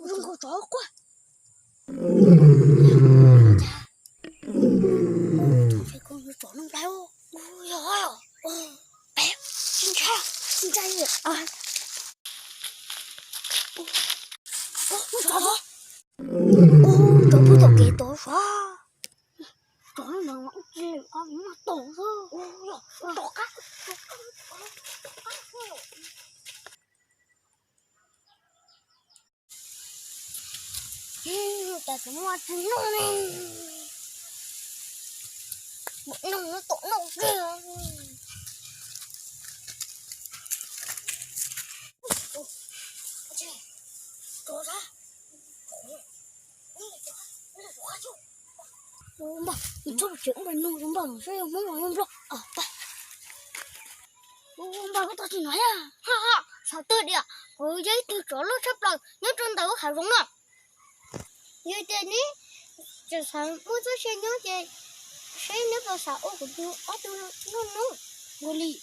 Đừng có chó quá. Phải con chó nó đau. Ôi giời. Bé, xin trai vậy. Chó đó. Chó bự tổ kì tổ sao? Chó nó nặng gì mà tổ thôi. Chó cắt. Ta semua tenang nih. Nó tổ nó kìa. Chó ra. Bà, mình cho chuyện mình nuôi chúng bà sao không muốn không đâu. Bà có tao chỉ nói à? Ha, sao tôi đi à? Hồi giấy từ chỗ nó sắp rồi, nhớ trên tàu có khảo đúng không? Như thế ní, giờ sao muốn cho xe nhớ gì? Xe nếu vào sao của tôi, tôi nó vô lý.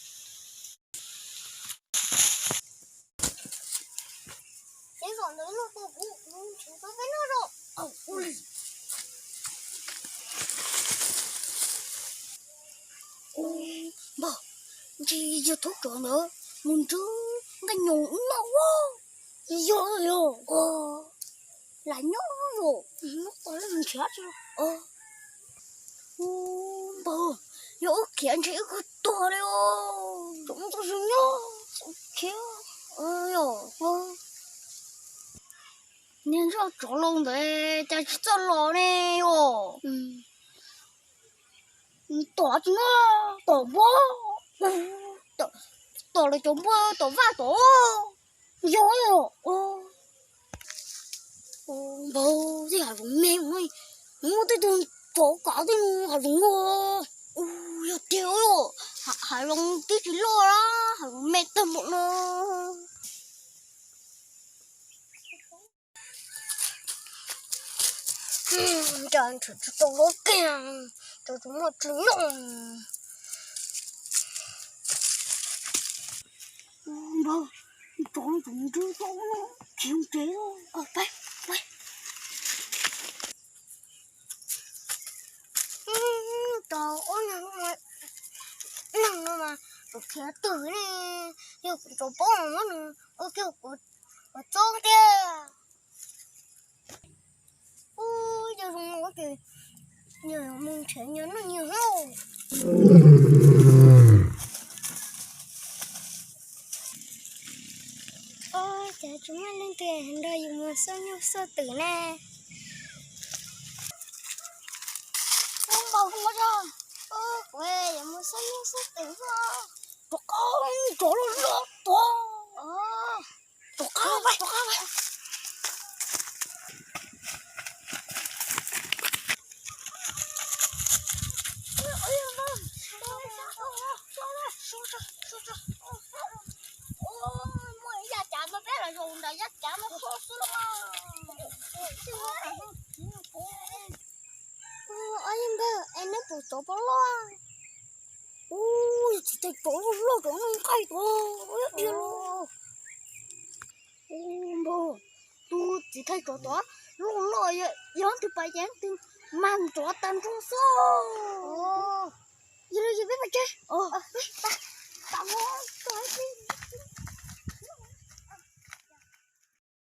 Thế còn nữa nó cũng chúng tôi với nó rồi. Vô lý. Bà, gì giờ thuốc rồi nữa, mình chứ cái nhung nó quá, rồi, là nhớ rồi, nó có là mình chết rồi, bà, nhớ kiện chị cứ to đấy chúng tôi sẽ nhớ, kia, nên sao chỗ lông đấy, ta chỉ cho lò này, tổ chứ nó, tổ bố, tổ là chúng bố, tổ va tổ, rồi, bố thì hả cũng mẹ ơi, mua tới đường chỗ có thì hả cũng ngô, giờ thiếu rồi, hả lòng tí chỉ lo đó, hả mẹ tâm bộ nó. Trời thử cho tôi nó kìa, cho chúng nó trứng nồng. Bố, chỗ chúng chưa có chịu chế thôi. Bay. Trời ơi, nặng mà, tôi khẽ tử nè, giờ cũng cho bố nó nè, kêu của cho kìa. Ôi, giờ không có kìa, giờ mình sẽ nhớ nó nhiều hơn. Chào chúng mình lên tiền đây dùng một số nhau sơ tử nè. Bầu không có cho. Quê dùng một số nhau sơ tử thôi. Chỗ con, chỗ nó rớt to. Chỗ con vậy. Em nó bù chỗ bó lo. Ui, chị thấy chỗ lo chỗ nó cay thôi. Đi lo. Bố, tôi chỉ thấy chỗ đó lo lo giống thì phải dán từ mang chỗ tan trong số. Gì biết mà chơi. Ta mua, tôi